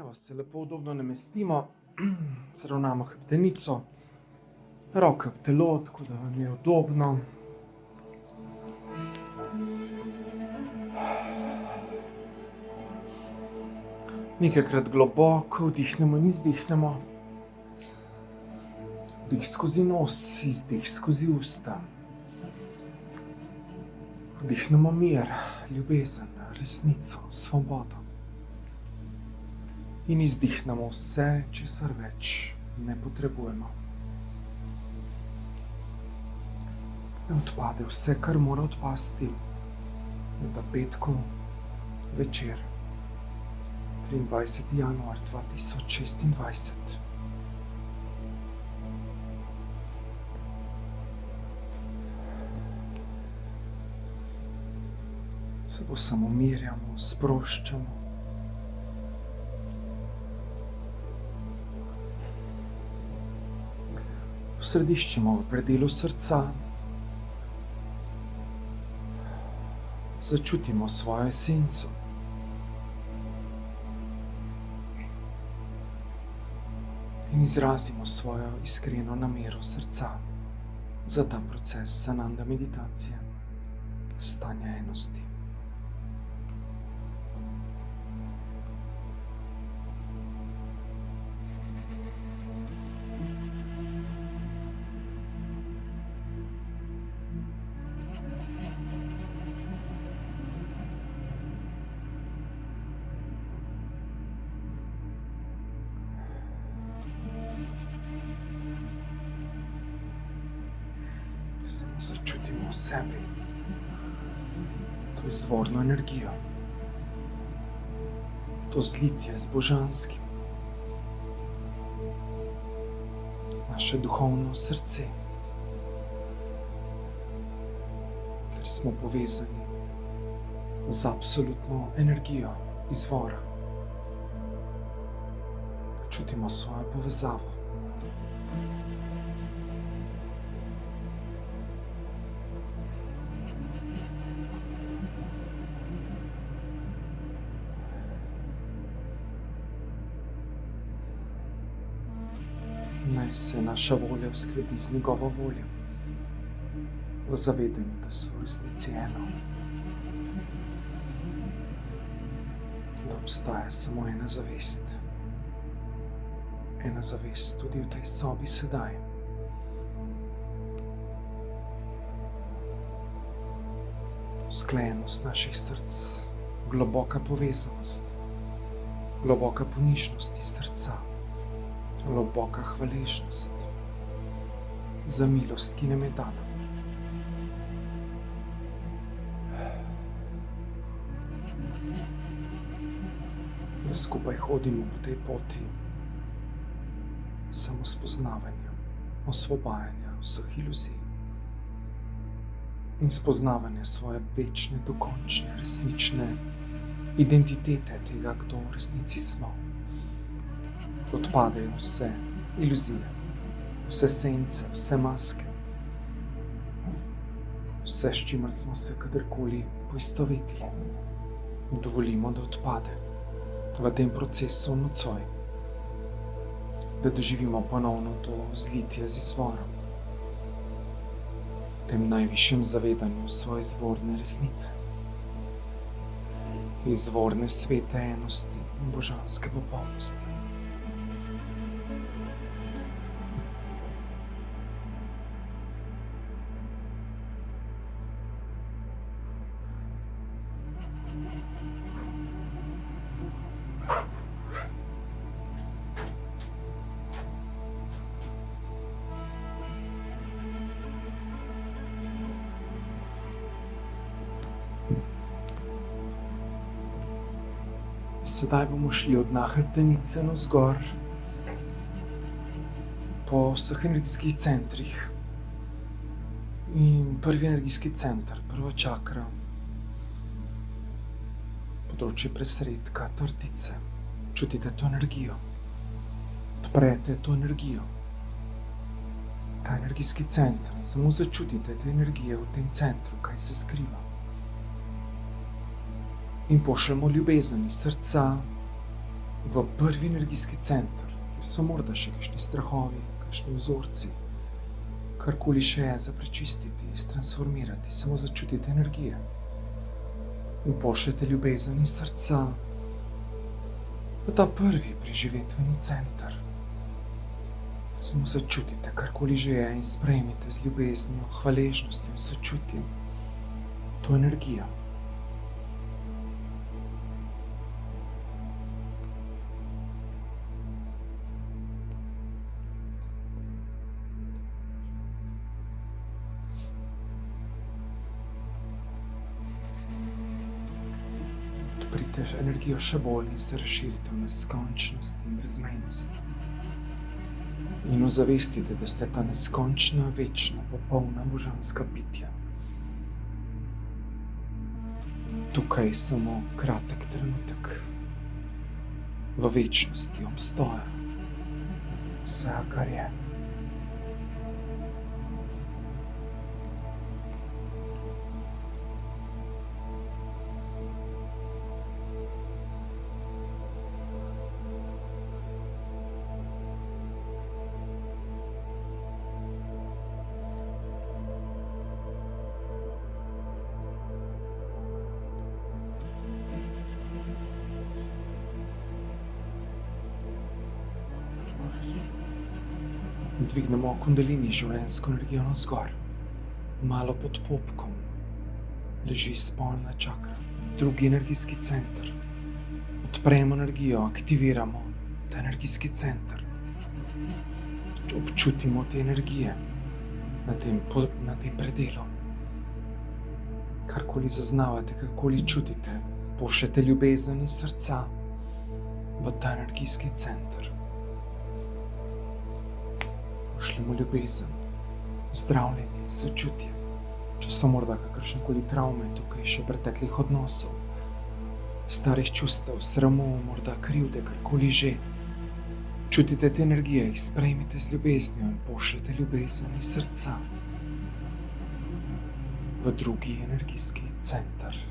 Evo, se lepo udobno namestimo, zravnamo hrbtenico, roke v telo, tako da vam je udobno. Nekajkrat globoko vdihnemo in izdihnemo. Vdih skozi nos, izdih skozi usta. Vdihnemo mir, ljubezen, resnico, svobodo. In izdihnemo vse, česar več ne potrebujemo. Ne odpade vse, kar mora odpasti, v petku večer, 23. januar 2026. Se bo samo umirjamo, sproščamo. Središčimo v predelu srca, začutimo svojo esenco. In izrazimo svojo iskreno namero srca za ta proces Sananda meditacije, stanja enosti. Začutimo v sebi to izvorno energijo, to zlitje z božanskim, naše duhovno srce, ker smo povezani z absolutno energijo izvora. Čutimo svojo povezavo. Naj se naša volja uskladi z njegovo voljo, v zavedanju, da smo v resnici eno. Da obstaja samo ena zavest. Ena zavest tudi v tej sobi sedaj. Usklajenost naših src, globoka povezanost, globoka ponižnost iz srca. Globoka hvaležnost za milost, ki nam je dana. Da skupaj hodimo po tej poti samospoznavanja, osvobajanja vseh iluzij in spoznavanja svoje večne, dokončne, resnične identitete tega, kdo v resnici smo. Odpadejo vse iluzije, vse sence, vse maske, vse, s čimer smo se kadarkoli poistovetili. Dovolimo, da odpade v tem procesu nocoj, da doživimo ponovno to zlitje z izvorom, v tem najvišjem zavedanju svoje izvorne resnice, izvorne svete enosti in božanske popolnosti. Sedaj bomo šli od dna hrbtenice navzgor po vseh energijskih centrih. In prvi energijski center, prva čakra, področje presredka, trtice. Čutite to energijo. Odprete to energijo. Ta energijski center. In samo začutite te energije v tem centru, kaj se skriva. in pošljemo ljubezen iz srca v prvi energijski center, kjer so morda še kakšni strahovi, kakšni vzorci, karkoli še je za prečistiti, transformirati, samo začutite energije. In pošljete ljubezen iz srca v ta prvi preživetveni center. Samo začutite, karkoli že je, in sprejmite z ljubeznijo, hvaležnostjo, sočutjem to energijo. Odprite energijo še bolj in se razširite v neskončnost in brezmejnost. In ozavestite, da ste ta neskončna, večna, popolna božanska bitja. Tukaj samo kratek trenutek v večnosti obstoja vse, kar je. Dvignemo kundalini, življenjsko energijo navzgor. Malo pod popkom leži spolna čakra, drugi energijski center. Odpremo energijo, aktiviramo ta energijski center. Občutimo te energije na tem predelu. Karkoli zaznavate, karkoli čutite, pošljete ljubezen iz srca v ta energijski center. Pošljemo ljubezen, zdravljenje, sočutje. Če so morda kakršnekoli travme tukaj še preteklih odnosov, starih čustev, sramu, morda krivde, karkoli že. Čutite te energije, jih sprejmite z ljubeznijo in pošljete ljubezen iz srca v drugi energijski center.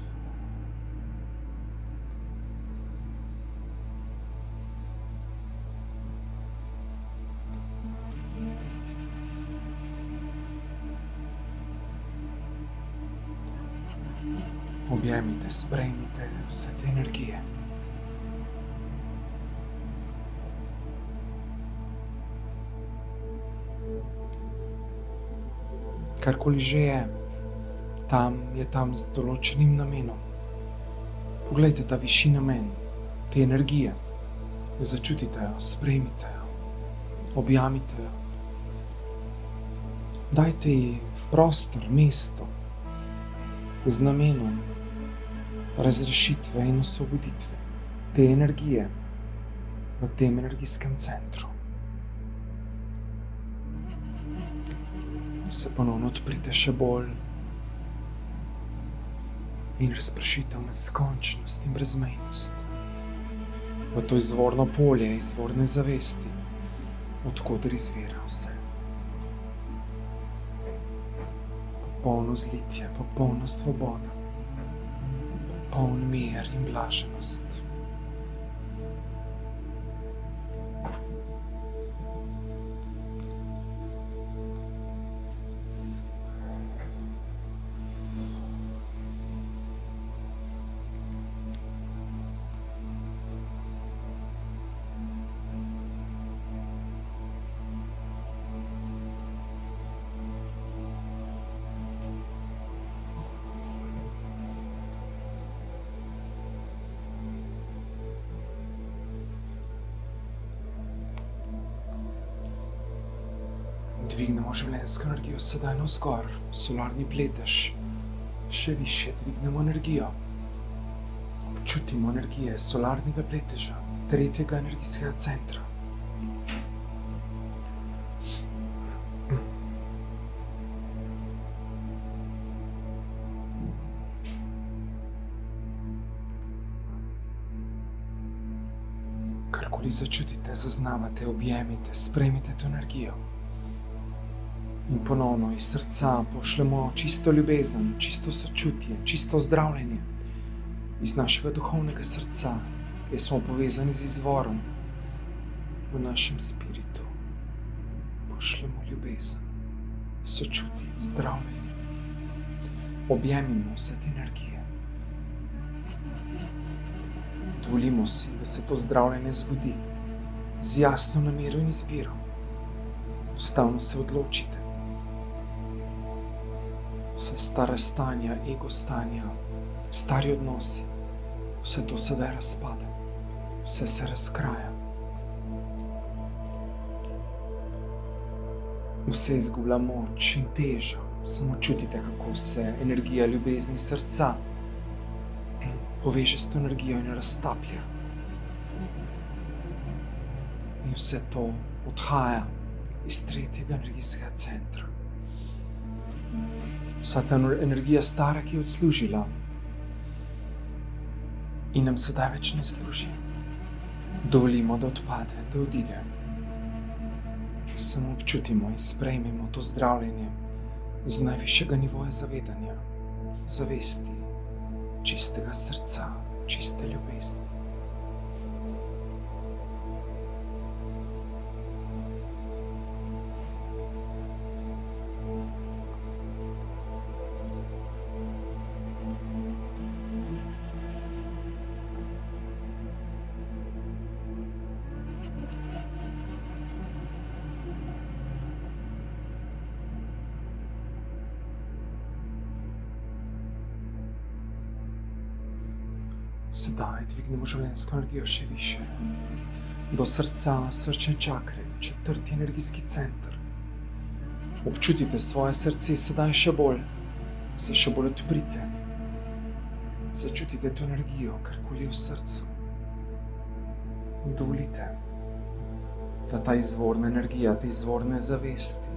Objemite, sprejmite vse te energije. Karkoli že je tam z določenim namenom. Poglejte ta višji namen, te energije. Začutite jo, sprejmite jo, objamite jo. Dajte ji prostor, mesto z namenom razrešitve in osvoboditve te energije v tem energijskem centru. Se ponovno odprite še bolj in razpršite v neskončnost in brezmejnost, v to izvorno polje, izvorne zavesti, odkoder izvira vse. Popolno zlitje, popolna svoboda, popoln mir in blaženost. Dvignemo življenjsko energijo sedaj navzgor, solarni pletež, še više dvignemo energijo. Občutimo energije solarnega pleteža, tretjega energijskega centra. Karkoli začutite, zaznavate, objemite, sprejmite to energijo. In ponovno iz srca pošljemo čisto ljubezen, čisto sočutje, čisto zdravljenje iz našega duhovnega srca, kjer smo povezani z izvorom v našem spiritu. Pošljemo ljubezen, sočutje, zdravljenje. Objemimo vse te energije. Dovolimo si, da se to zdravljenje zgodi z jasno namero in izbiro. Enostavno se odločite. Vse stara stanja, ego stanja, stari odnosi, vse to sedaj razpada, vse se razkraja. Vse izgublja moč in težo, samo čutite, kako se energija ljubezni srca poveže s to energijo in raztaplja. In vse to odhaja iz tretjega energijskega centra. Vsa ta energija stara, ki je odslužila in nam sedaj več ne služi. Dovolimo, da odpade, da odide. Samo občutimo in sprejmemo to zdravljenje z najvišjega nivoja zavedanja, zavesti, čistega srca, čiste ljubezni. Sedaj dvignemo življenjsko energijo še više, do srca, srčne čakre, četrti energijski center. Občutite svoje srce sedaj še bolj, se še bolj odprite. Začutite to energijo, karkoli je v srcu. In dovolite, da ta izvorna energija, te izvorne zavesti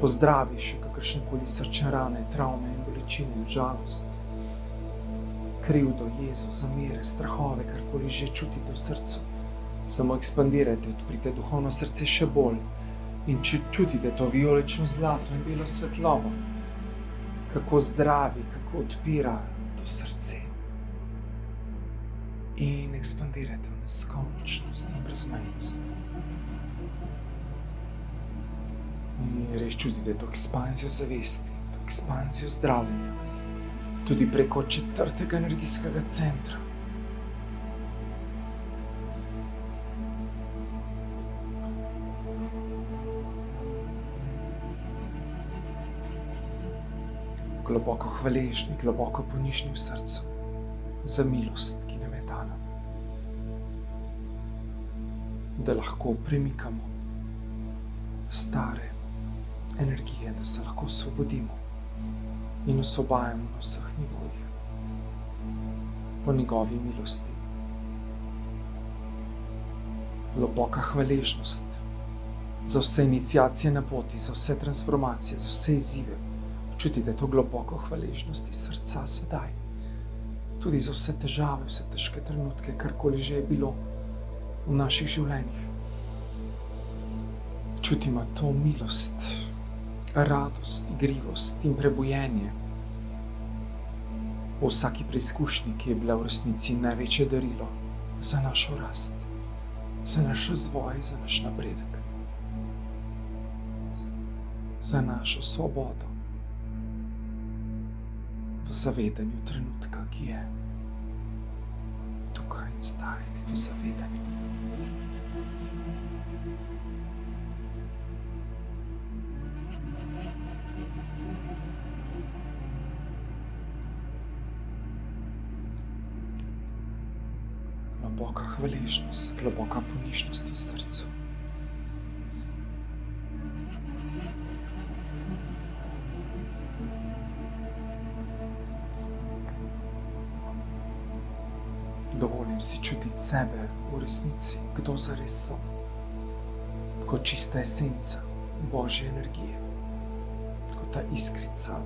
pozdravi še kakršnekoli srčne rane, travme in bolečine, žalost, krivdo, jezo, zamere, strahove, karkoli že čutite v srcu. Samo ekspandirajte, odprite duhovno srce še bolj in če čutite to vijolično zlato in belo svetlobo, kako zdravi, kako odpira to srce. In ekspandirajte v neskončnost in brezmejnost. In res čutite to ekspanzijo zavesti, to ekspanzijo zdravljenja, tudi preko četrtega energijskega centra. Globoko hvaležni, globoko ponižni v srcu za milost, ki nam je dana. Da lahko premikamo stare energije, da se lahko osvobodimo in osvobajamo na vseh nivojih po njegovi milosti. Globoka hvaležnost za vse iniciacije na poti, za vse transformacije, za vse izzive. Čutite to globoko hvaležnost iz srca sedaj. Tudi za vse težave, vse težke trenutke, karkoli že je bilo v naših življenjih. Čutimo to milost, radost, igrivost in prebujenje v vsaki preizkušnji, ki je bila v resnici največje darilo za našo rast, za naš razvoj, za naš napredek, za našo svobodo v zavedanju trenutka, ki je tukaj in zdaj, v zavedanju. Globoka hvaležnost, globoka ponižnost v srcu. Dovolim si čutiti sebe v resnici, kdo zares sem, kot čista esenca Božje energije, kot ta iskrica,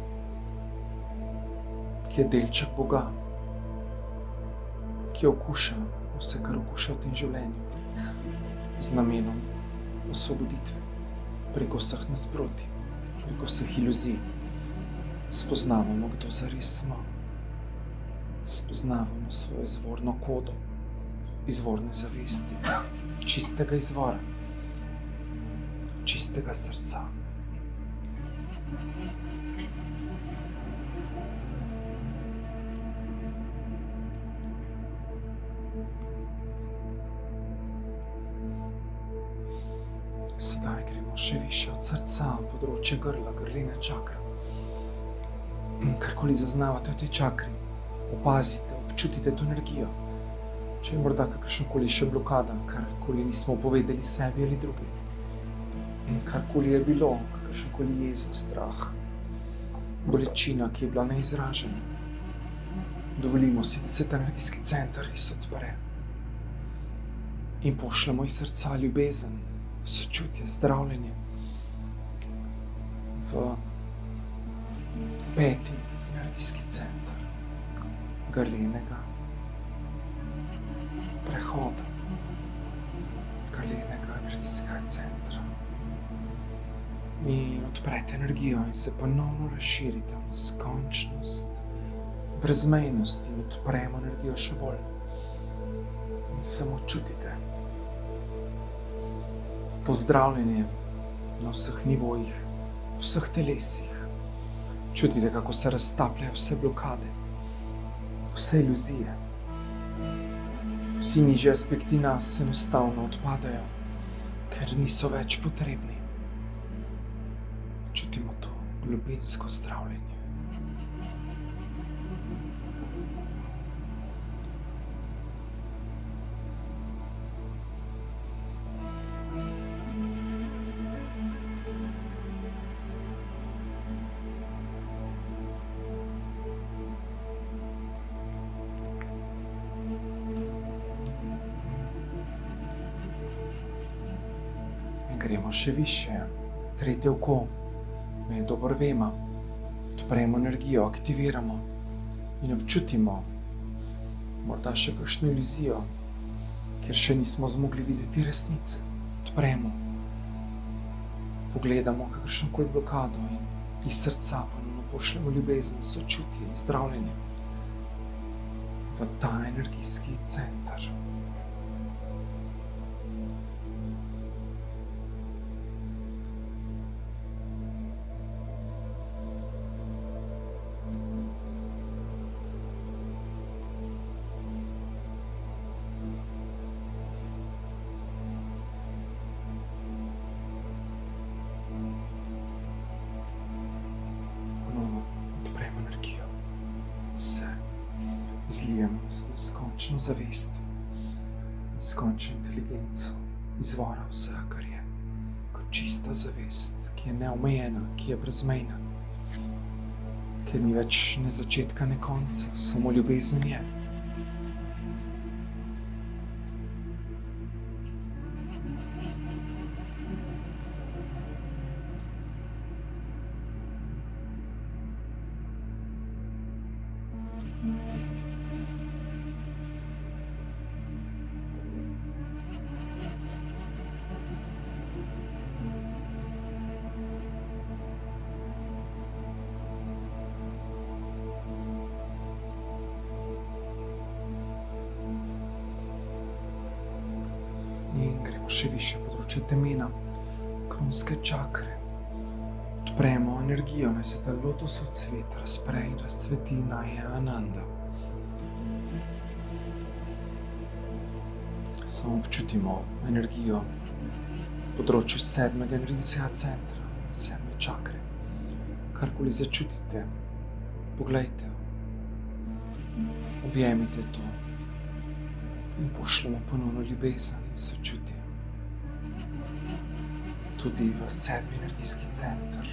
ki je delček Boga, ki okuša vse, kar okuša v tem življenju, z namenom osvoboditve, preko vseh nasproti, preko vseh iluzij. Spoznavamo, kdo zares smo. Spoznavamo svojo izvorno kodo, izvorne zavesti, čistega izvora, čistega srca. Sedaj gremo še više od srca, področje grla, grline čakra. Karkoli zaznavate v tej čakri, opazite, občutite to energijo. Če je morda kakršnakoli še blokada, karkoli nismo povedali sebi ali drugim. Karkoli je bilo, kakršnakoli jeza, strah, bolečina, ki je bila neizražena. Dovolimo si, da se ta energijski center res odpre. In pošljemo iz srca ljubezen, sočutje, zdravljenje v peti energijski center grlenega prehoda, grlenega energijskega centra. In odprete energijo in se ponovno razširite v neskončnost, brezmejnost in odpremo energijo še bolj. In samo čutite pozdravljenje na vseh nivojih, vseh telesih. Čutite, kako se raztapljajo vse blokade, vse iluzije. Vsi nižji aspekti nas enostavno odpadajo, ker niso več potrebni. Čutimo to globinsko zdravljenje. Gremo še više, tretje oko, med obrvema, odpremo energijo, aktiviramo in občutimo morda še kakšno iluzijo, ker še nismo zmogli videti resnice. Odpremo, pogledamo kakršnokoli blokado in iz srca ponovno pošljemo ljubezen, sočutje in zdravljenje v ta energijski center. Zlijemo s neskončno zavestjo, neskončno inteligenco izvora vsega, kar je, kot čista zavest, ki je neomejena, ki je brezmejna, ker ni več ne začetka, ne konca, samo ljubezen je. In gremo še više področje temena, kronske čakre. Odpremo energijo, naj se ta lotosov cvet razpre in razcveti Naje Ananda. Samo občutimo energijo v področju sedmega energijskega centra, sedme čakre. Karkoli začutite, poglejte, objemite to. In pošljemo ponovno ljubezen in sočutje tudi v sedmi energijski center.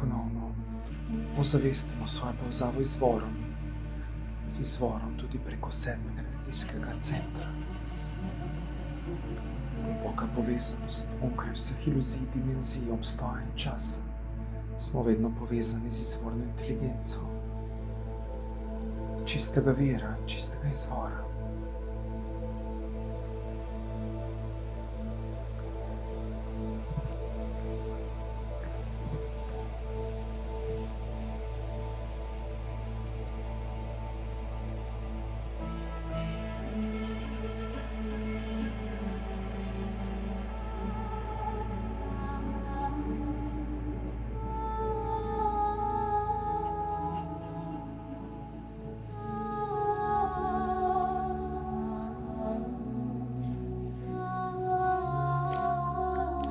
Ponovno ozavestimo svojo povezavo z izvorom tudi preko 7. energijskega centra. Globoka povezanost onkraj vseh iluzij, dimenzij, obstoja in časa. Smo vedno povezani z izvorno inteligenco, čistega vira, čistega izvora.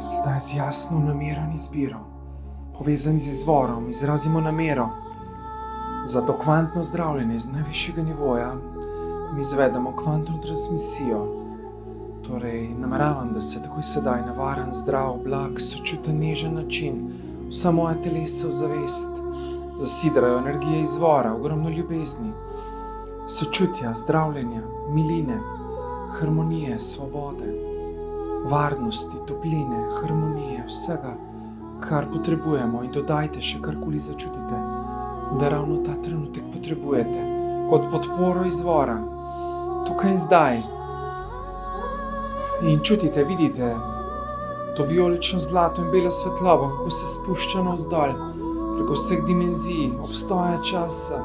Sedaj z jasno namero in izbiro, povezani z izvorom, izrazimo namero za to kvantno zdravljenje z najvišjega nivoja in izvedemo kvantno transmisijo. Torej, nameravam, da se takoj sedaj na varen, zdrav, blag, sočuten, nežen način vsa moja telesa v zavest zasidrajo energije izvora, ogromno ljubezni, sočutja, zdravljenja, miline, harmonije, svobode, varnosti, topline, harmonije, vsega, kar potrebujemo, in dodajte še karkoli začutite, da ravno ta trenutek potrebujete, kot podporo izvora, tukaj in zdaj. In čutite, vidite to vijolično zlato in belo svetlobo, kako se spušča navzdol, preko vseh dimenzij, obstoja časa,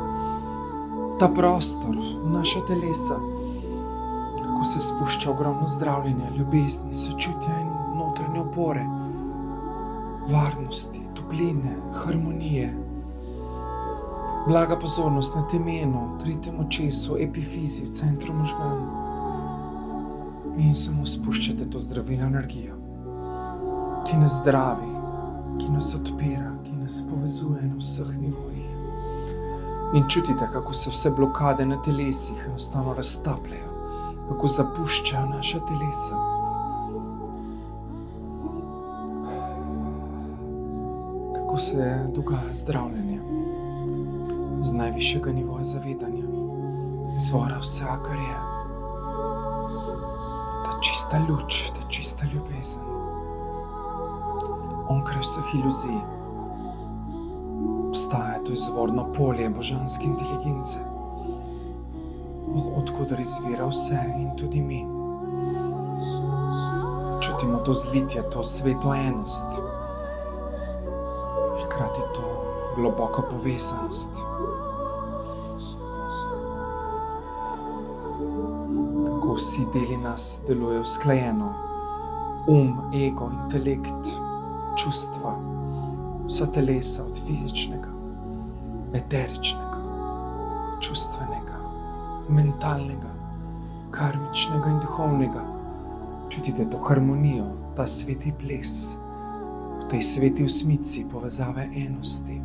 ta prostor, naša telesa, kako se spušča ogromno zdravljenja, ljubezni, sočutja in notranje opore, varnosti, topline, harmonije. Blaga pozornost na temenu, tretjem očesu, epifizi, v centru možganov. In samo spuščate to zdravilno energijo, ki nas zdravi, ki nas odpira, ki nas povezuje na vseh nivojih. In čutite, kako se vse blokade na telesih enostavno raztapljajo, kako zapuščajo naša telesa. Kako se dogaja zdravljenje z najvišjega nivoja zavedanja, izvora vsega, kar je. Ta čista luč, ta čista ljubezen, onkraj vseh iluzij, obstaja to izvorno polje božanske inteligence, odkudar izvira vse in tudi mi. Čutimo to zlitje, to sveto enost, hkrati to globoko povezanost. Kako vsi deli nas delujejo usklajeno, ego, intelekt, čustva, vsa telesa, od fizičnega, eteričnega, čustvenega, mentalnega, karmičnega in duhovnega. Čutite to harmonijo, ta sveti ples, v tej sveti osmici povezave enosti,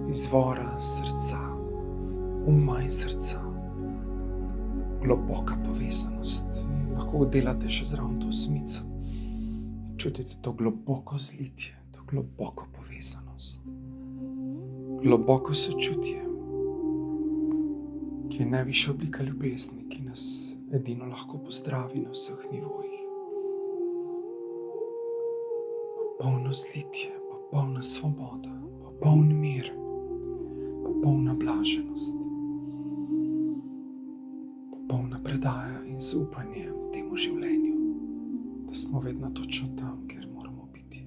izvora srca, uma in srca, globoka povezanost. In lahko delate še zraven to osmico. Čutite to globoko zlitje, to globoko povezanost, globoko sočutje, ki je najvišja oblika ljubezni, ki nas edino lahko pozdravi na vseh nivojih. Popolno zlitje, popolna svoboda, popoln mir, popolna blaženost, popolna predaja in zaupanje temu življenju, da smo vedno točno tam, kjer moramo biti.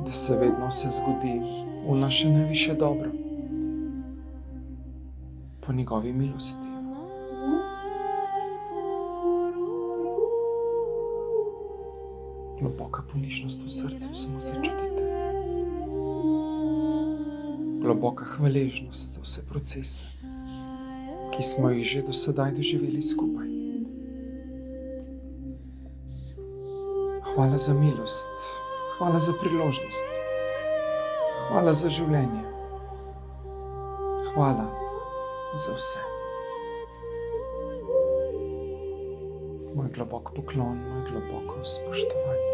Da se vedno vse zgodi v naše najvišje dobro, po njegovi milosti. Globoka ponižnost v srcu, samo začutite. Globoka hvaležnost za vse procese, ki smo jih že do sedaj doživeli skupaj. Hvala za milost, hvala za priložnost, hvala za življenje, hvala za vse. Moj globok poklon, moj globoko spoštovanje.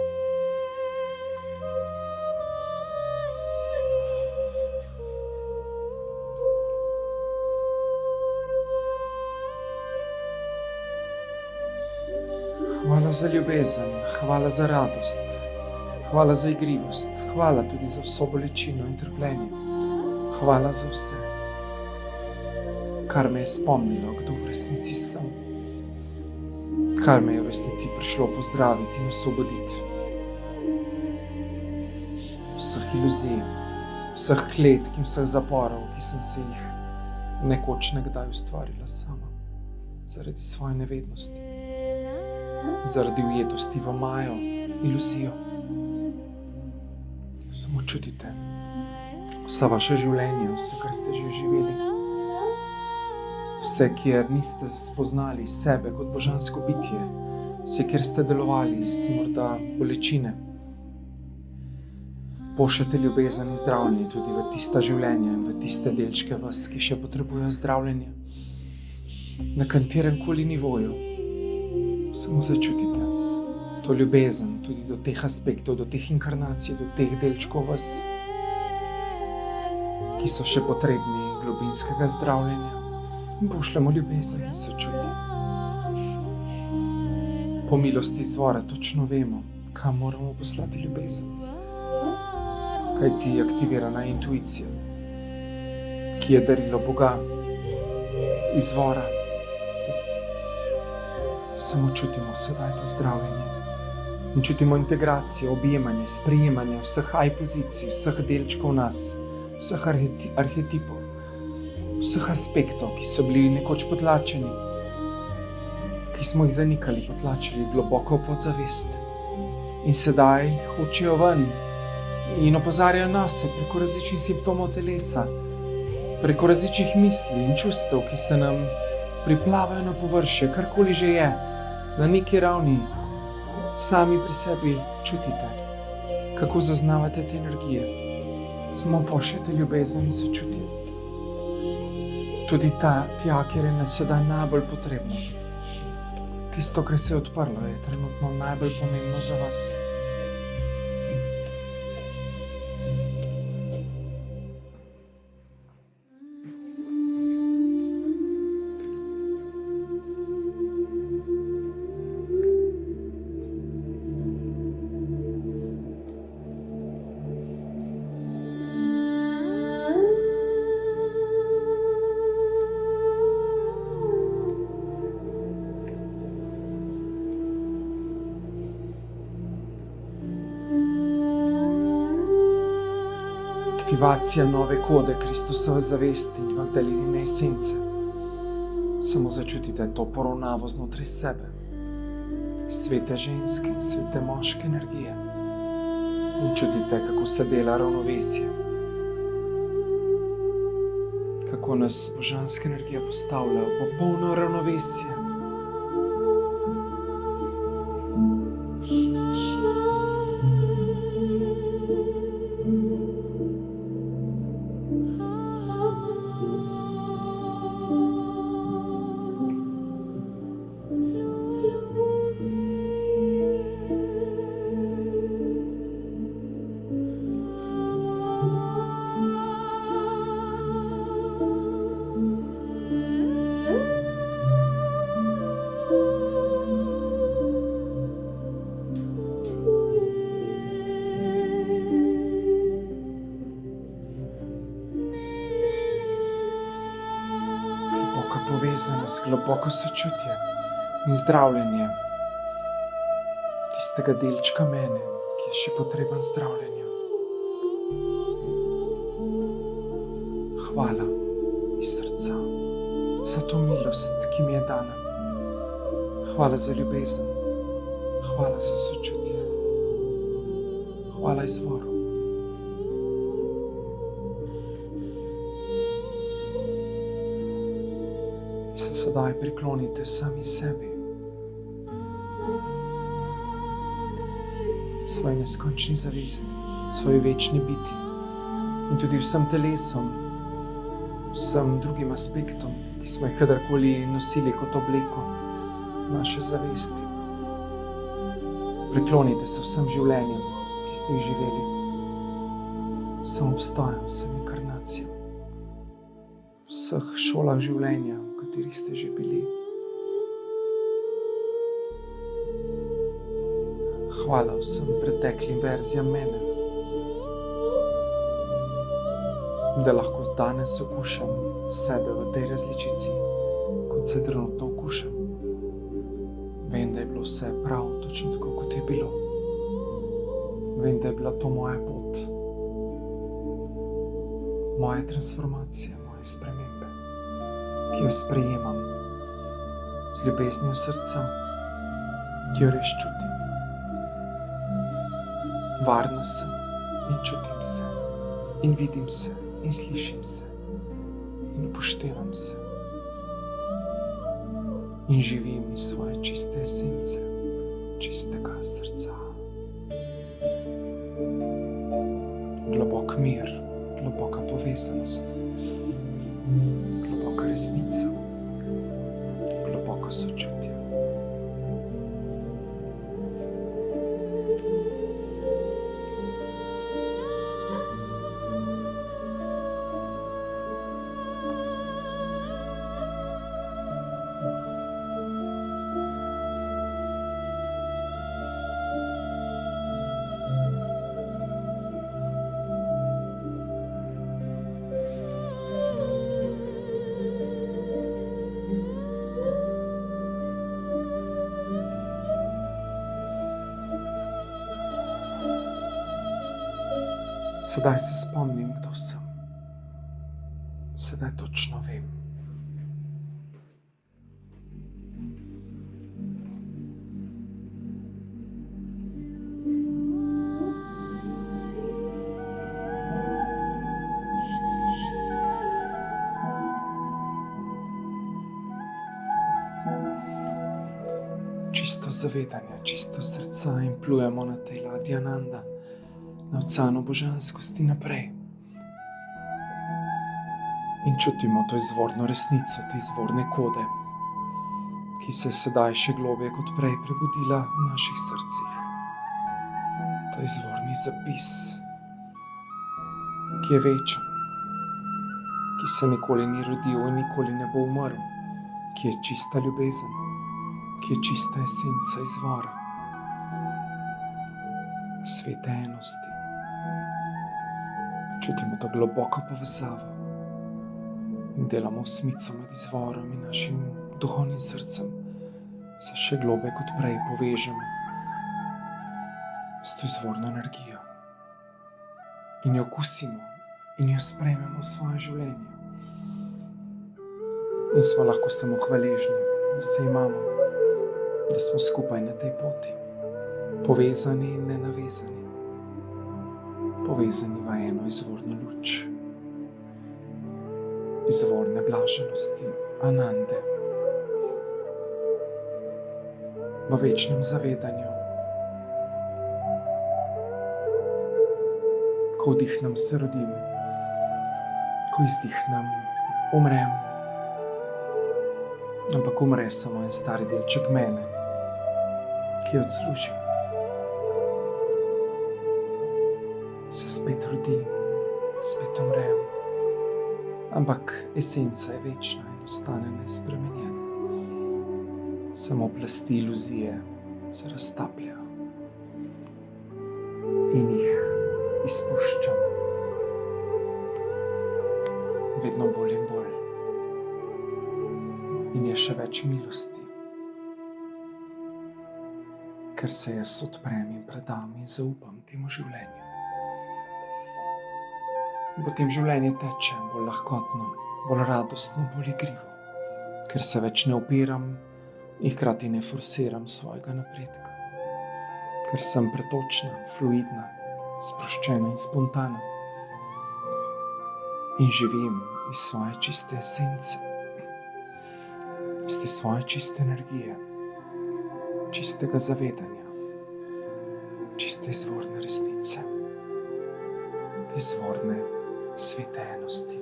Hvala za ljubezen, hvala za radost, hvala za igrivost, hvala tudi za vso bolečino in trpljenje. Hvala za vse, kar me je spomnilo, kdo v resnici sem, kar me je v resnici prišlo pozdraviti in osvoboditi. Vseh iluzij, vseh kletk in vseh zaporov, ki sem se jih nekoč nekdaj ustvarila sama, zaradi svoje nevednosti, zaradi ujetosti v majo, iluzijo. Samo čutite vsa vaša življenja, vse, kar ste že živeli, vse, kjer niste spoznali sebe kot božansko bitje, vse, kjer ste delovali iz morda bolečine. Pošljete ljubezen in zdravljenje tudi v tista življenja in v tiste delčke vas, ki še potrebujejo zdravljenje. Na kateremkoli nivoju samo začutite to ljubezen tudi do teh aspektov, do teh inkarnacij, do teh delčkov vas, ki so še potrebni globinskega zdravljenja, in pošljemo ljubezen in sočutje. Po milosti izvora točno vemo, kam moramo poslati ljubezen. Kaj ti je aktivirana intuicija, ki je darilo Boga, izvora. Samo čutimo sedaj to zdravljenje in čutimo integracijo, objemanje, sprejemanje vseh pozicij, vseh delčkov nas, vseh arhetipov, vseh aspektov, ki so bili nekoč potlačeni, ki smo jih zanikali, potlačili globoko v podzavest in sedaj hočejo ven in opozarjajo nas preko različnih simptomov telesa, preko različnih misli in čustev, ki se nam priplavajo na površje, karkoli že je, na neki ravni sami pri sebi čutite, kako zaznavate te energije. Samo pošljete ljubezen in sočutje. Tudi tja, kjer je sedaj najbolj potrebno. Tisto, kar se je odprlo, je trenutno najbolj pomembno za vas. Aktivacija nove kode Kristusove zavesti in Magdalenine esence. Samo začutite to poravnavo znotraj sebe, svete ženske in svete moške energije, in čutite, kako se dela ravnovesje, kako nas božanska energija postavlja v popolno ravnovesje. Povezanost, globoko sočutje in zdravljenje tistega delčka mene, ki je še potreben zdravljenja. Hvala iz srca za to milost, ki mi je dana. Hvala za ljubezen, hvala za sočutje, hvala izvoru. Sedaj priklonite sami sebi, svoji neskončni zavesti, svoji večni biti in tudi vsem telesom, vsem drugim aspektom, ki smo jih kadarkoli nosili kot obleko naše zavesti. Priklonite se vsem življenjem, ki ste jih živeli, vsem obstojem, vsem inkarnacijam, vseh šolah življenja, v katerih ste že bili. hvala vsem preteklim verzijam mene, da lahko danes okušam sebe v tej različici, kot se trenutno okušam. Vem, da je bilo vse prav, točno tako, kot je bilo. Vem, da je bila to moja pot, moja transformacija, moje spremembe, ki jo sprejemam z ljubeznijo srca, ki jo res čutim. Varna sem in čutim se in vidim se in slišim se in upoštevam se in živim iz svoje čiste esence, čistega srca. Globok mir, globoka povezanost, globoka resnica, globoko sočutje. Sedaj se spomnim, kdo sem. Sedaj točno vem. Čisto zavedanje, čisto srca in plujemo na tej ladji Ananda, na oceanu božanskosti naprej. In čutimo to izvorno resnico, te izvorne kode, ki se je sedaj še globje kot prej prebudila v naših srcih. Ta izvorni zapis, ki je večen, ki se nikoli ni rodil in nikoli ne bo umrl, ki je čista ljubezen, ki je čista esenca izvora, svete enosti. Čutimo to globoko povezavo in delamo osmico med izvorom in našim duhovnim srcem. Se še globje kot prej povežemo s to izvorno energijo in jo okusimo in jo sprejmemo v svoje življenje. In smo lahko samo hvaležni, da se imamo, da smo skupaj na tej poti, povezani in nenavezani. Povezani v eno izvorno luč, izvorne blaženosti, Anande, v večnem zavedanju. Ko vdihnem, se rodim, ko izdihnem, umrem. Ampak umre samo en stari delček mene, ki je odslužil. Se spet rodim, spet umrem, ampak esenca je večna in ostane nespremenjena. Samo plasti iluzije se raztapljajo in jih izpuščam vedno bolj in bolj. In je še več milosti, ker se jaz odprem in predam in zaupam temu življenju. In potem življenje teče bolj lahkotno, bolj radostno, bolj igrivo, ker se več ne upiram in hkrati ne forsiram svojega napredka. Ker sem pretočna, fluidna, sproščena in spontana in živim iz svoje čiste esence, iz te svoje čiste energije, čistega zavedanja, čiste izvorne resnice, izvorne svete enosti.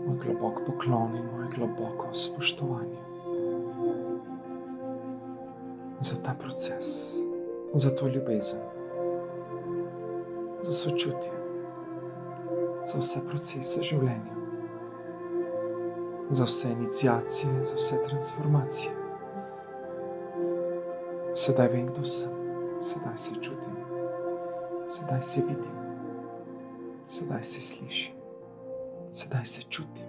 Moj globok poklon in moje globoko spoštovanje za ta proces, za to ljubezen, za sočutje, za vse procese življenja, za vse iniciacije, za vse transformacije. Sedaj vem, kdo sem. Sedaj se čutim. Sedaj se vidim. Sedaj se slišim. Sedaj se čutim.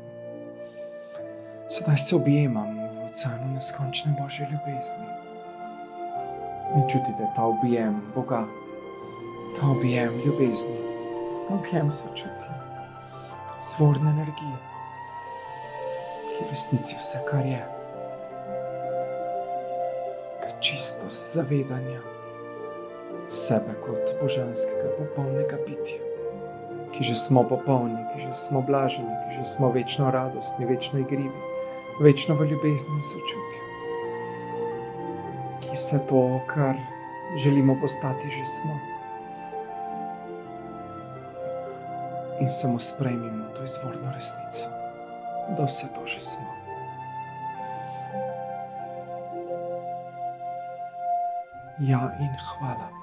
Sedaj se objemam v oceanu neskončne Božje ljubezni. In čutite ta objem Boga, ta objem ljubezni, objem sočutja, izvorne energije, ki v resnici vse, kar je. Ta čistost zavedanja sebe kot božanskega popolnega bitja, ki že smo popolni, ki že smo blaženi, ki že smo večno radostni, večno igrivi, večno v ljubezni in sočutju. Ki vse to, kar želimo postati, že smo. In samo sprejmimo to izvorno resnico, da vse to že smo. Ja in hvala.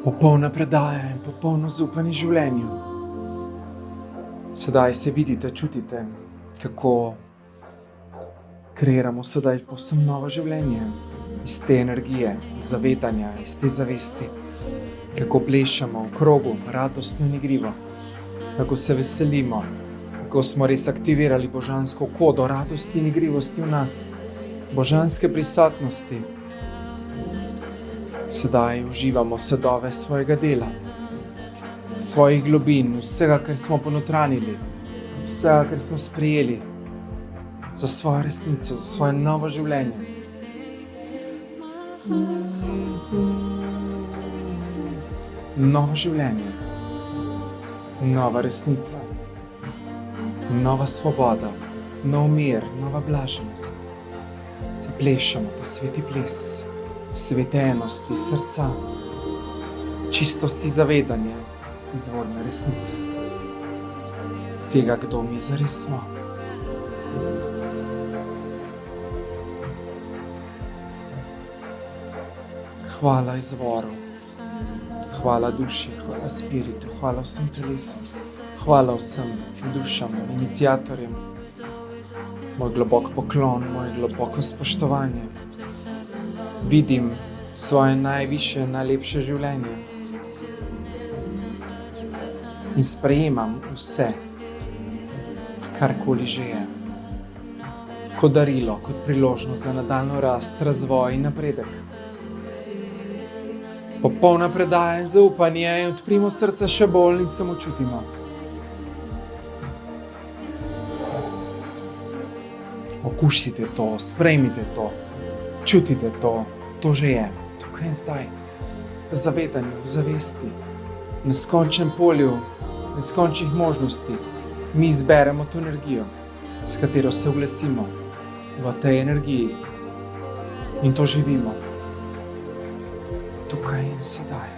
Popolna predaja in popolno zaupanje življenju. Sedaj se vidite, čutite, kako kreiramo sedaj povsem novo življenje iz te energije, zavedanja, iz te zavesti. Kako plešamo v krogu, radostno in igrivo, kako se veselimo, kako smo res aktivirali božansko kodo radosti in igrivosti v nas, božanske prisotnosti. Sedaj uživamo sadove svojega dela, svojih globin, vsega, kar smo ponotranili, vsega, kar smo sprejeli za svojo resnico, za svoje novo življenje. Novo življenje, nova resnica, nova svoboda, nov mir, nova blaženost. Plešamo ta sveti ples. Svete enosti srca, čistosti zavedanja, izvorne resnice, tega, kdo mi zares smo. Hvala izvoru, hvala duši, hvala spiritu, hvala vsem telesu, hvala vsem dušam, iniciatorjem, moj globok poklon, moje globoko spoštovanje. Vidim svoje najvišje, najlepše življenje in sprejemam vse, karkoli že je, kot darilo, kot priložnost za nadaljnjo rast, razvoj in napredek. Popolna predaja in zaupanje in odprimo srca še bolj in samo čutimo. Okusite to, sprejmite to. Čutite to, to že je, tukaj in zdaj, v zavedanju, v zavesti, v neskončnem polju, neskončnih možnosti. Mi izberemo to energijo, s katero se oglasimo v tej energiji in to živimo, tukaj in sedaj.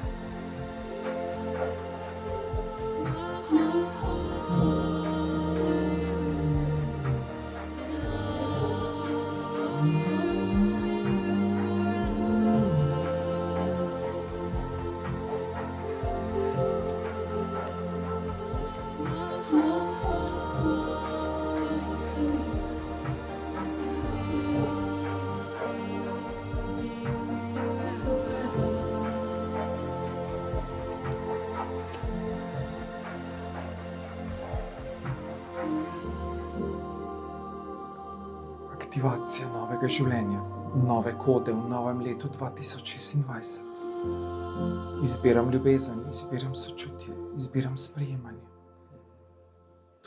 Aktivacija novega življenja, nove kode v novem letu 2026. Izbiram ljubezen, izbiram sočutje, izbiram sprejemanje.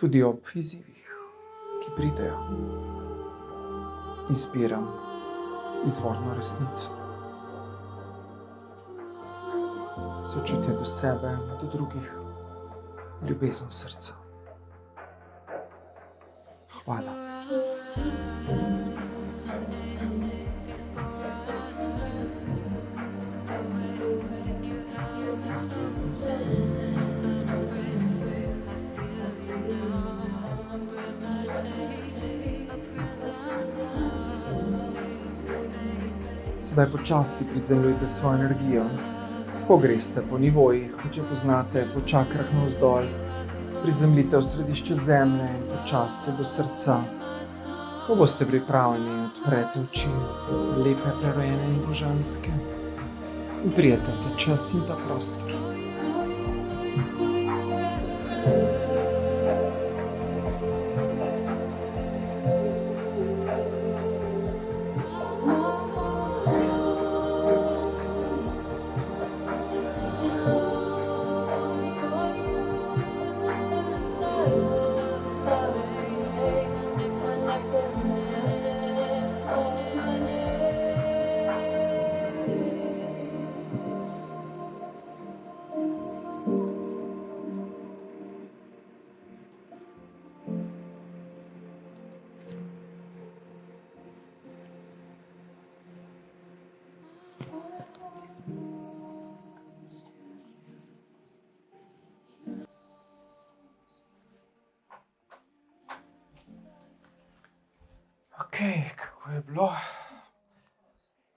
Tudi ob izzivih, ki pridejo. Izbiram izvorno resnico. Sočutje do sebe, do drugih, ljubezen srca. Hvala. Sedaj počasi prizemljujte svojo energijo. Ko greste po nivojih, ko če poznate po čakrah navzdol, prizemljite v središče zemlje in počasi do srca. Ko boste pripravljeni, odprete oči, lepe, prerojene in božanske. In prijete ta čas in ta prostor. Kako je bilo?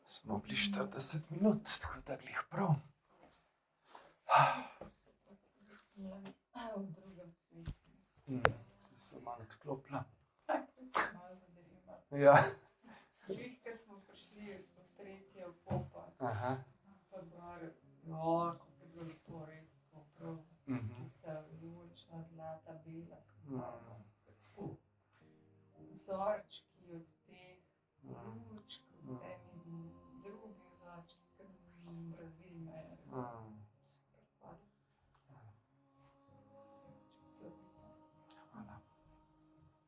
Smo bili 40 minut, tako da glih prav. Se malo odklopila. Ja. Ko smo prišli do tretje popa, Aha. februar, kako je bilo lepo, res tako prav. Tista vijolična, zlata, bela, skupaj. Vzorčki od teh lučk, eni drugi vzorčki, kar Brazil me je super hvala. Hvala.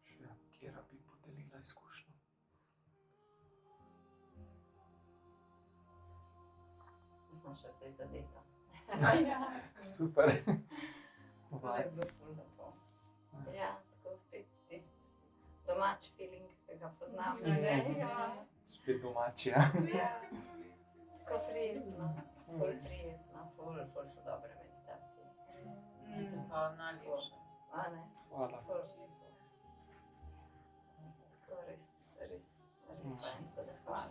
Še Kjera bi podelila izkušnjo. Sem še zdaj zadeta. Super. To je bilo ful lepo. Ja, tako spet tisti domač feeling, ki ga poznam. Spet domači, ja. Tako prijetno, ful prijetno, ful so dobre meditacije. To pa najlepše. A ne? Hvala. Ful čisto. Tako res fajn, tako da hvala.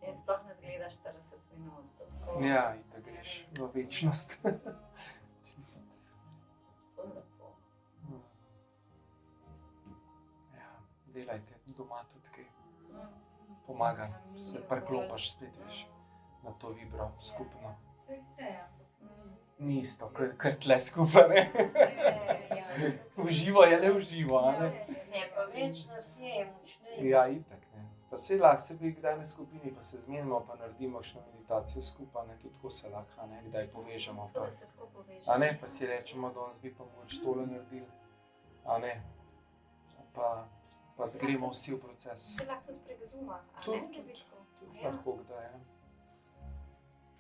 In sploh ne zgledaš 40 minut. Tako, Ja, in da greš v večnost. Čist. ful lepo. Ja, delajte doma tudi kaj. Pomaga, se preklopaš spet, veš, na to vibro skupno. Saj se, ampak Ni isto, kar tle skupaj, ne? Uživo je le uživo, a ne? Ne, pa več nas je, močneje. Ja, itak, ne. Pa se lahko se bi kdaj na skupini, pa se zmenimo, pa naredimo kakšno meditacijo skupaj, ne, tudi tako se lahko, a ne, kdaj povežemo. Tako Pa. da se tako povežemo. A ne, pa si rečemo, danes bi pa mogoče tole naredili, a ne, pa gremo vsi v proces. Se lahko tudi prek Zooma, a ne? Tudi, Da bi tako. tudi Ja. lahko kdaj, ja.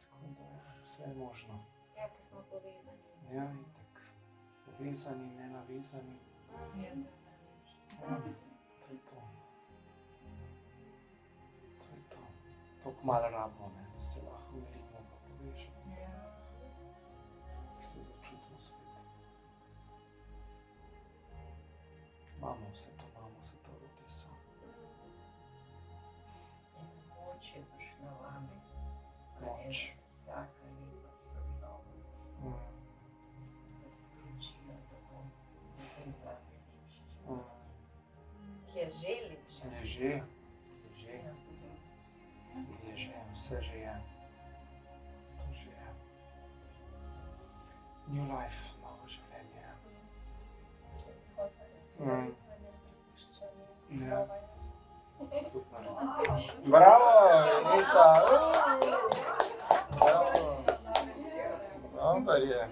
Tako da vse je možno. Ja, ki smo povezani. Ja, itak, povezani, nenavezani, je to najlepše. ja, to je to. To je to. Toliko malo rabimo, ne, da se lahko umirimo pa povežemo, da se začutimo spet. Imamo vse to orodje samo. Moč je prišla vame. Moč. Taka lepa svetloba. Sporočila, da bom zdaj zadnje lepše. Je že lepše. Je že, vse že je. To že je. New life, novo življenje. Ja. Super. Bravo, Anita! Bravo. Dober je.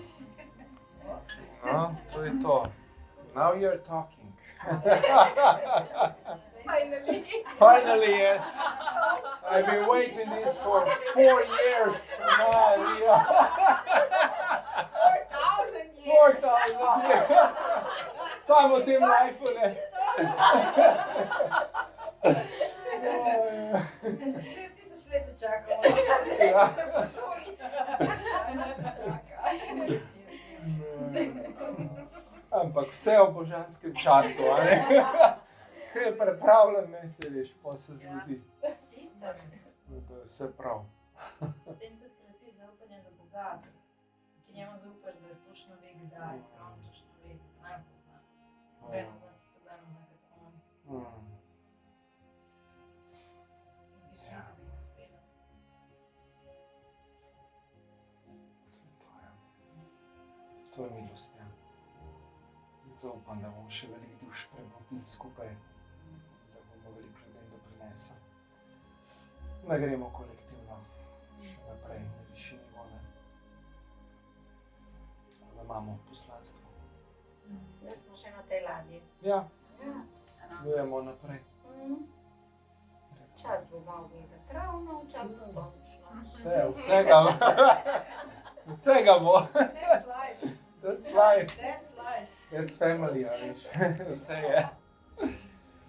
No, to je to. Now you're talking. Finally. Finally, yes. I've been waiting this for 4 years. Now, yeah. 4,000 years. 4,000 years. Samo v tem lifeu, ne. Že 4000 let čakamo. Ja. Po šoli. Čakaj. Ampak vse v božanskem času, a ne? Kaj je pripravljen, ne se veš, pa se zgodi. Da je vse prav. S tem tudi krepi zaupanje do Boga. Ti njemu zaupaš, da točno ve, kdaj, ker on točno ve, da naj pozna. Noben od nas ti to dajmo zna, kot on. In ti Ja. že da bi uspela. To je milost, ja. Zaupam, da bomo še veliko duš prebudili skupaj, da bomo veliko ljudem doprinesli. Da gremo kolektivno še naprej na višji nivo, ne? Da imamo poslanstvo. Da smo še na tej ladji. Ja, Ja. plujemo naprej. Čas bo malo bolj vetravno, čas bo sončno. Vsega bo. That's life. That's life. That's life. That's family, a veš. Vse je.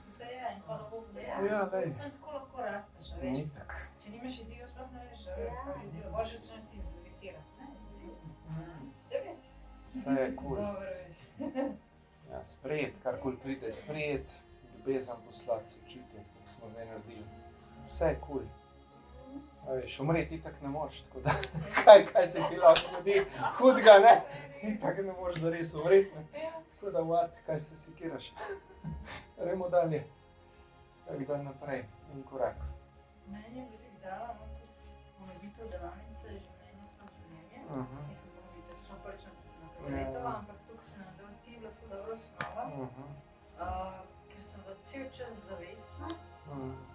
Vse je in hvala Bogu, da je. Ja, lej. Samo tako lahko rasteš, a veš. Ni tak. Če nimaš izziva, sploh ne veš, a Ja. veš. Bože, če ti izvegetira. Ne, izziv. Vse veš. Vse je kul. Dobro veš. Ja, sprejet, karkoli pride, sprejet. Ljubezen poslati, sočutje, tako kot smo zdaj naredili. Vse je kul. A veš, umreti itak ne moreš, tako da kaj se ti lahko zgodi, hudega, ne? Itak ne moreš zares umreti, ne? Tako da what, kaj se sekiraš. Gremo dalje. Vsak dan naprej, en korak. Meni je veliko dala, no, tudi ponovitev delavnice življenje skozi življenje. Mislim, ponovitev, sem šla prvič na Kazaretova, ampak tukaj se nam dal ti bila ful dobro osnova, ker sem bila cel čas zavestna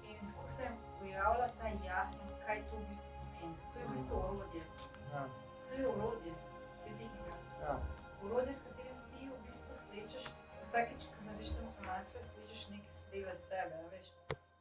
in tako se je pojavila ta jasnost, kaj to v bistvu pomeni. To je v bistvu orodje. Ja, To je orodje, te dihnega. ja, Orodje, s katerim ti v bistvu slečeš, vsakeč, ko narediš transformacijo, slečeš nekaj dela sebe, a veš.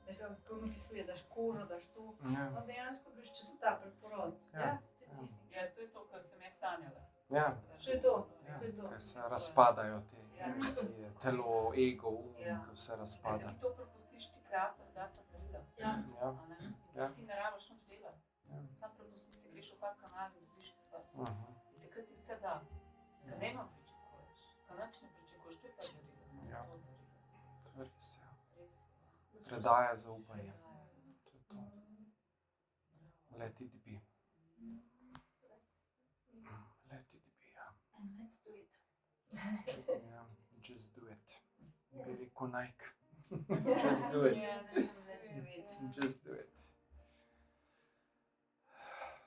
Veš, kako mi opisuje, daš kožo, daš to. ja, No, dejansko greš čez ta preporod. Ja, Ja, to je ja. tehnika. Ja, to je to, kar sem jaz sanjala. ja. To je to. Ja, To je to. ker se razpadajo te, Ja. je telo, ego, Ja. ko se Ker razpada. se ti to prepustiš, ti kreator da ta darila. Ja. Ja, A ne? Ja. Ti ne rabiš nič delati. Ja. Sam prepustiš, si greš v tak kanal in dobiš stvar. aha, In takrat ti vse da. Ker ne ima pričakuješ. Ker nič ne pričakuješ, to je ta darila. Ja. To darilo. to je res, ja. Res. Predaja zaupanje, Predaja. to je to. Let it be. Let it be, ja. And let's do it. Ja, just do it. Bi rekel Nike. Just do it. Yes, let's do it. Just do it.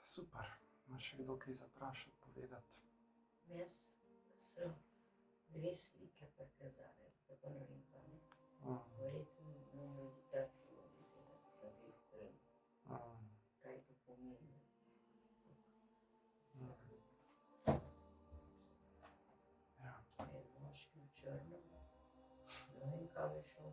Super. Imaš še kdo kaj zaprašati, povedati? Jaz sem dve slike prikazali, zdaj pa ne vem kam. Verjetno na meditaciji vodite na dve strani. Kaj to pomeni? Ja. En moški v črnem, ne vem kam je šel.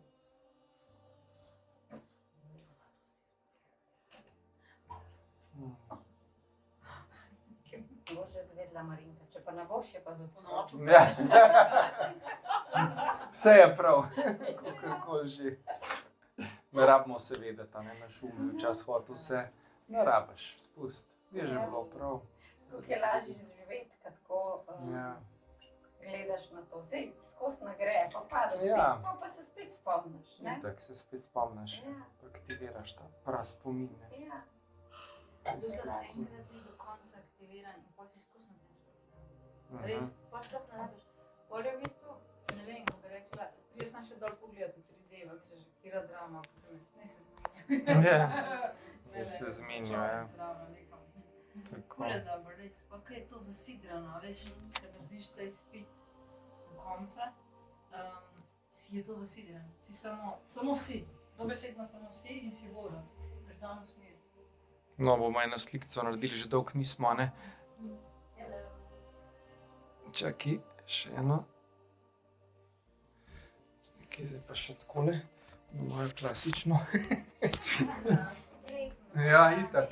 Bože zvedla Marinka, če pa ne boš, je pa Po zato. noču. Ja. Vse je prav, kakorkoli že. Ne rabimo se vedeti, a ne na šumi, včasih hotel vse. Ne rabiš, spust. Je že bilo prav. Kako je lažje živeti, kad tako Ja. gledaš na to. Sej skozi nagre, pa padeš Ja. spet, pa se spet spomniš, ne? Itak se spet spomniš, Ja, pa aktiviraš ta praspomin. ne. ja. To je spet Tudi kul. enkrat ni do konca aktiviran in pol si skozi naprej spomnim. Mhm. Res, pa sploh ne rabiš. Pol je v bistvu, ne vem, kako bi rekla, jaz sem še dol pogledati v 3D, pa misliš, že kira drama, ne se zmenja. Ja. Ne, Se ne, zmenja, človek ja. zraven, nekam. Tako. Ful je dobro, res, pa kaj je to zasidrano, a veš, kad narediš ta izpit do konca, si je to zasidran, si samo si, dobesedno samo si in si voda, predano smer. No, bomo eno slikico naredili, že dolgo nismo, a ne? Hello. Čakaj, še eno. Nekaj zdaj pa še takole, na moje klasično. Ja, itak.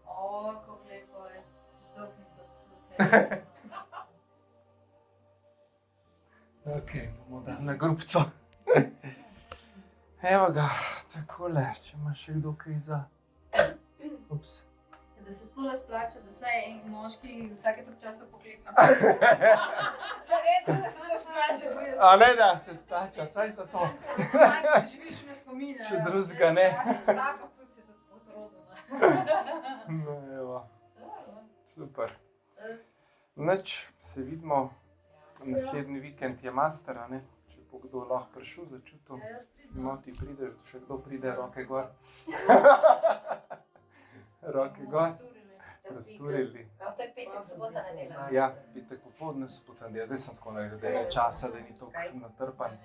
O, kako lepo je, zdobnik do Ok, bomo dali na grupco. Evo ga, takole, če ima še kdo kaj za... Ups. Da se tole splača, da se en moški vsake toliko časa poklekne. Še redno, da se to splača. A ne, da se splača, saj za to. Živiš me spomine. Če drugega ne. Stapa tudi se tudi porodila. No, evo. Super. Nič, se vidimo. Naslednji vikend je master, a ne? Če bo kdo lahko prišel, začutil. Ja, jaz pridem. No, ti prideš, še kdo pride, roke gor. Roke gor. Razturili. Prav to je petek, sobota, nedelja. Ja, petek popoldne, sobota, nedelja. Zdaj sem tako naredil, da je časa, da ni toliko natrpan.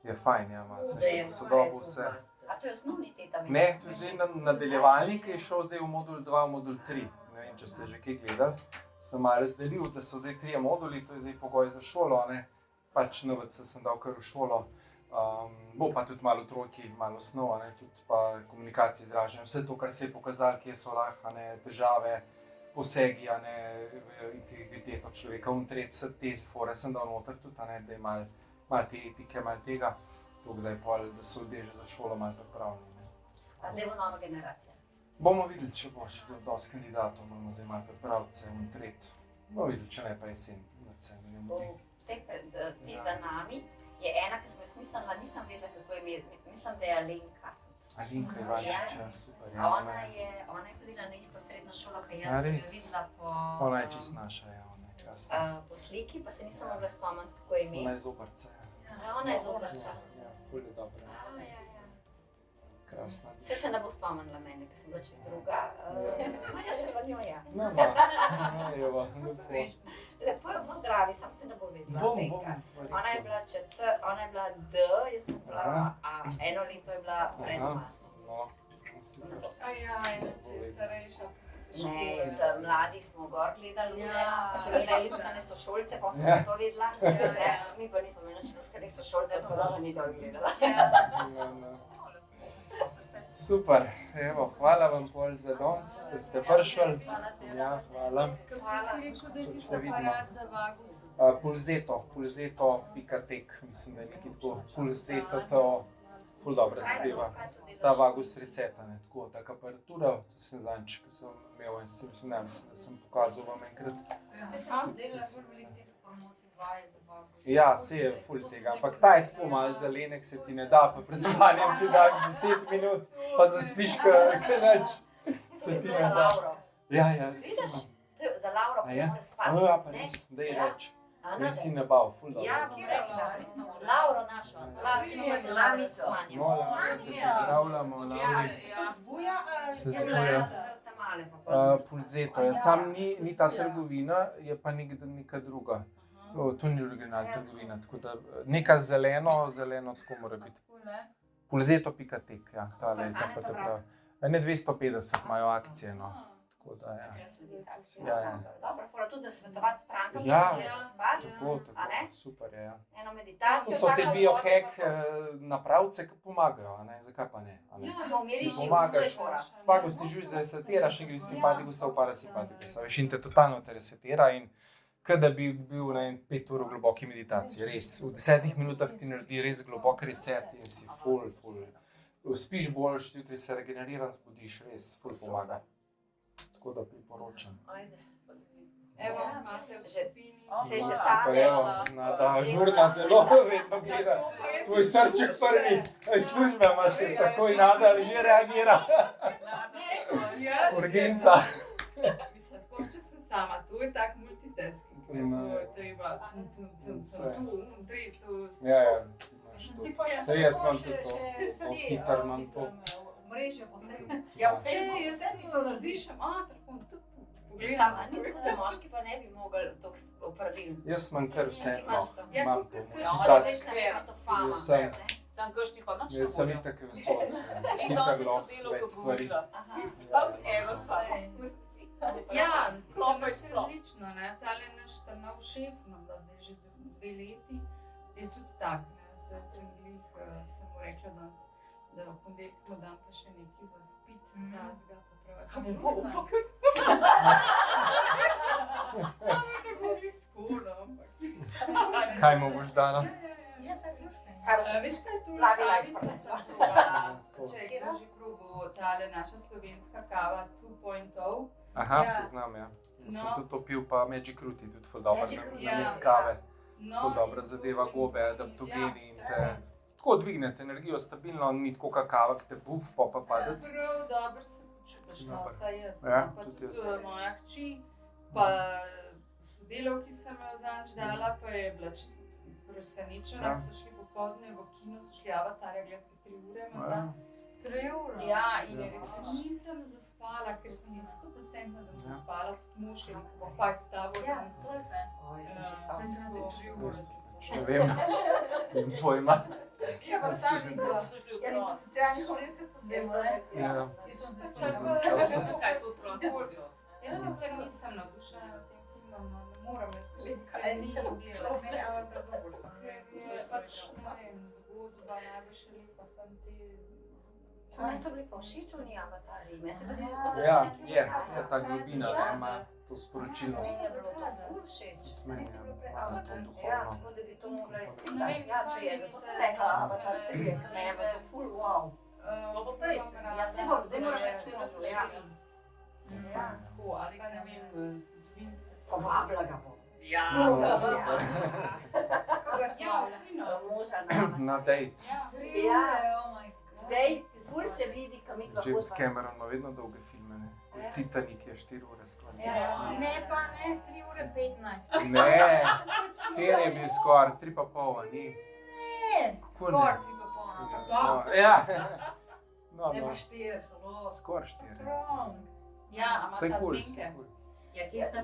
Je fajn, ja, malo sem še posodobil vse. A to je osnovni teta? Ne, to je zdaj nadaljevalnik, ki je šel zdaj v modul 2, v modul 3. Ne vem, če ste že kaj gledali. Sem malo razdelil, da so zdaj 3 moduli, to je zdaj pogoj za šolo, ne. Pač NVC sem dal kar v šolo. Bo pa tudi malo otroki, malo osnova, ne, tudi pa komunikacija izražanja. Vse to, kar se je pokazalo, kje so lahko težave, posegi, integriteto človeka, vse te fore sem dal noter tudi, da je malo te etike, malo tega. Da so ljudje že za šolo malo pripravljeni. A zdaj bo nova generacija? Bomo videli, če bo še dosti kandidatov, moramo zdaj malo pripraviti se in tret. Bomo videli, če ne pa jesen. Te za nami je ena, ki sem jaz mislila, nisem vedela, kako je ime. Mislim, da je Alenka. Alenka Ivančič, ja, super. Ona je hodila na isto srednjo šolo, ki jaz sem jo videla po... Ona je čist naša, ja, ona je krasna. Po sliki, pa se nisem mogla spomniti, kako je ime. Ona je z Obrca, ja. Ona je z Obrca. Ja, ful je dobra. Krasna. Vse se ne bo spomnila mene, ker sem bila čez druga. Jaz sem pa njo, ja. Evo, lepo. Lepo jo pozdravi, sam se ne bo vedela. Ona je bila D, jaz sem bila A. Eno leto je bila pred mano. Če je starejša. Ne, mladi smo gor gledali, pa še imela je luškane sošolce, pa sem to vedela. Mi pa nismo imeli luškane sošolce, tako da ni dol gledala. Super, evo, hvala vam pol za danes, da ste prišli. Ja, hvala. Kako si rekel, da je tisto aparat za vagus? Pulzeto.tek, mislim, da je nekaj tako. Pulzeto, to ful dobra zadeva. Ta vagus reseta, ne, tako, taka aparatura, to sem zadnjič, ko sem imel in mislim, da sem pokazal vam enkrat. Se sem tudi delala bolj veliko teh promocij, vaje za vagus. Ja, se je ful tega, ampak ta je tako malo zelenek, se ti ne da, pa pred spanjem si daš 10 minut, pa zaspiš kaj neč. Se ti ne da. Ja, vidiš, to je za Lauro, ki mora spati. Ja, pa res, da je reč. Res si ne bav, ful dobro. Ja, ki reči da. Lauro našo, ki ima težave s spanjem. Mola, se pozdravljamo, Lauri. Se to zbuja? Se zbuja. Pulzeto, sam ni ta trgovina, je pa neka druga. To ni original trgovina, tako da neka zeleno tako mora biti. Pulzeto.tek, ja, tale je pa to prav. Ne 250 imajo akcije, no. Tako da, ja. Dobro, fora tudi za svetovati strankam, če Ja, ne za spati. tako, super je, ja. Eno To meditacijo. so te biohack napravce, ki pomagajo, a ne, zakaj pa ne? Si pomagaš, vagus ti žuž resetira, še greš simpatikusa v parasympatikusa, veš, in te totalno te resetira in kada bi bil na 5 ur v globoki meditaciji, res. V 10 minutah ti naredi res globok reset in si ful. Spiš boljš, jutri se regeneriran, zbudiš, res ful pomaga. Tako da priporočam. Evo, imate v skupini. Se je že Super, evo, da, žurna zelo vedno gleda. Tvoj srček prvi, službe imaš, takoj Nada že reagira. Urgenca. Mislim, sploh če sem sama, to je tak multitasking. To je treba, Ja. Saj jaz imam tudi to, hiter imam to. Mreže po vse. Ja, vse ti to narediš, telefon, Sam, a ni tako, da moški pa ne bi mogli toliko opravil. Jaz imam kar vse, imam to. Jaz sem itak vesolc, hiter lov, več stvari. Ja, se imaš različno, ne. Tale naš nov šef, da zdaj že 2 leti, je tudi tak, ne. Sem mu rekla danes, da v ponedeljek mu dam pa še nekaj za spit, tazga, pa prav, sem mu upakar. Kaj mu boš dala? Kaj Veš kaj, tu Pravi kavico lajko, ne? sem probala, To. če je kdo že probal, tale naša slovenska kava 2.0. Aha, Ja. poznam, ja. Jaz sem No. tudi to pil, pa Magic Fruity, tudi ful dobro, Magic Fruity, namesto ja. kave. No, Ful dobra in zadeva, to- gobe, adaptogeni in te Ja. tako dvignete energijo stabilno, ni tako kakava, ki te buf, pa padec. Prav dobro se počutiš, no, Super. vsaj jaz. Ja, no, pa tudi tudi jaz. moja hči, pa sodelavki sem jo zadnjič dala, pa je bila čisto presenečena, Ja. ko so šli popoldne v kino, so šli Avatarja gledati 3 ure. Ja. morda. 3 ure. Ja, in je Ja. rekla, nisem zaspala, ker sem bila 100%, da bom Ja. zaspala, tudi mož je rekel, pa kaj s tabo. Ja, danes?" to je fe. Oj, sem Ja, čisto. Sem se na te 3 ure. Ne vem, nimam pojma. Kje pa stani dva? So šli v Jaz sem po krog. socialnih omrežjih vse to zvemo, ne? Ja. Jaz sem zdaj Čakaj, čakala. Čas. Kaj to otroci volijo? Jaz sicer nisem navdušena nad tem filmom, no, ne morem jaz Ali nisem pogledala, meni je Avatar dober, sem Ker je pač, ne vem, zgodba najbolj lepa, sem ti... Meni so bili pa všeč oni avatarji, meni se pa zdi, da Ja, to nekje je, iskala. je ta globina, Ja. ne, ima to sporočilnost. Meni je bilo to ful všeč. Meni Meni je bilo je prej to Avatar. duhovno. Ja, tako da bi to mogla Ne izpitati. vem, Ja, kaj če je, je zato sem vidite, rekla da Avatar ste- 3. Meni je bilo to ful wow. Bo pa prej. Ja, se bo, zdaj moraš reči, da so ja. Ja. Tako, ali pa ne vem, zgodovinske Povabila ga bom. Ja. Koga Ja, hvala. fino. Moža na Na dejt. Ja. 3 Ja. ure, oh my god. Zdaj, ful se vidi, kam mi lahko James Cameron ima vedno dolge filme, ne. Ja. Titanic je 4 ure skoraj. Ja. Ne pa ne, 3 ure 15. Ne, 4 je bil skoraj, 3 pa pol, a ni. Ne, Kako ne? skoraj 3 pa pol, ampak dobro. Ja. No, Ne no, pa 4, halo. skoraj What's 4. wrong? Ja, ama Vse ta kul, zmenke. vse kul. Ja, kje ste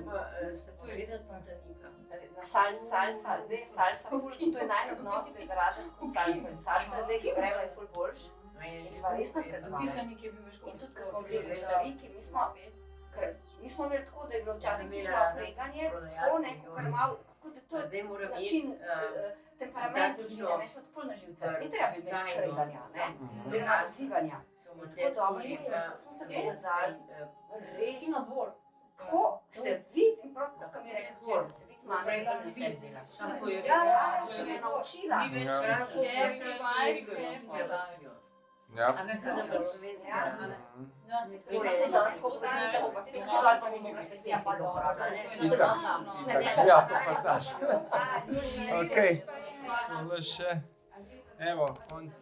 pa gledali Tanzanita? Na salsa, zdaj salsa, ful, to je najn odnos, se izraža skozi salso. In salsa zdaj, ki jo gremo, je ful boljš. In sva res napredovali. Titanik je bil veš In tudi, ko smo bili v Stariki, mi smo imeli tako, da je bilo včasih tisto kreganje, tako neko, kar malo, kot da to je Zdaj moram način, iti, temperament družine, veš, od ful na živce. Ni treba bi imeti kreganja, ne? Oziroma izzivanja. so mu Tako dobro smo se, tako smo se povezali. Res, Kino dvor. tako se vidi, in prav tako, kot mi reče, hčer, da se vidi mame, Prej da pa se si vidi. sebi delaš. To je Ja, ja, res. sem je naučila. Ni več Ja. happy vibes, happy life. Ja. A ne, Zdaj zdaj pa slovenski Ja. rad. Ja, si In zdaj se je danes tako poznali, da bo pa spet dol, pa bomo mogli spet tega uporabljati. Zato Itak. to znam. Itak, ja, to pa znaš. Okej, še. Evo, konc.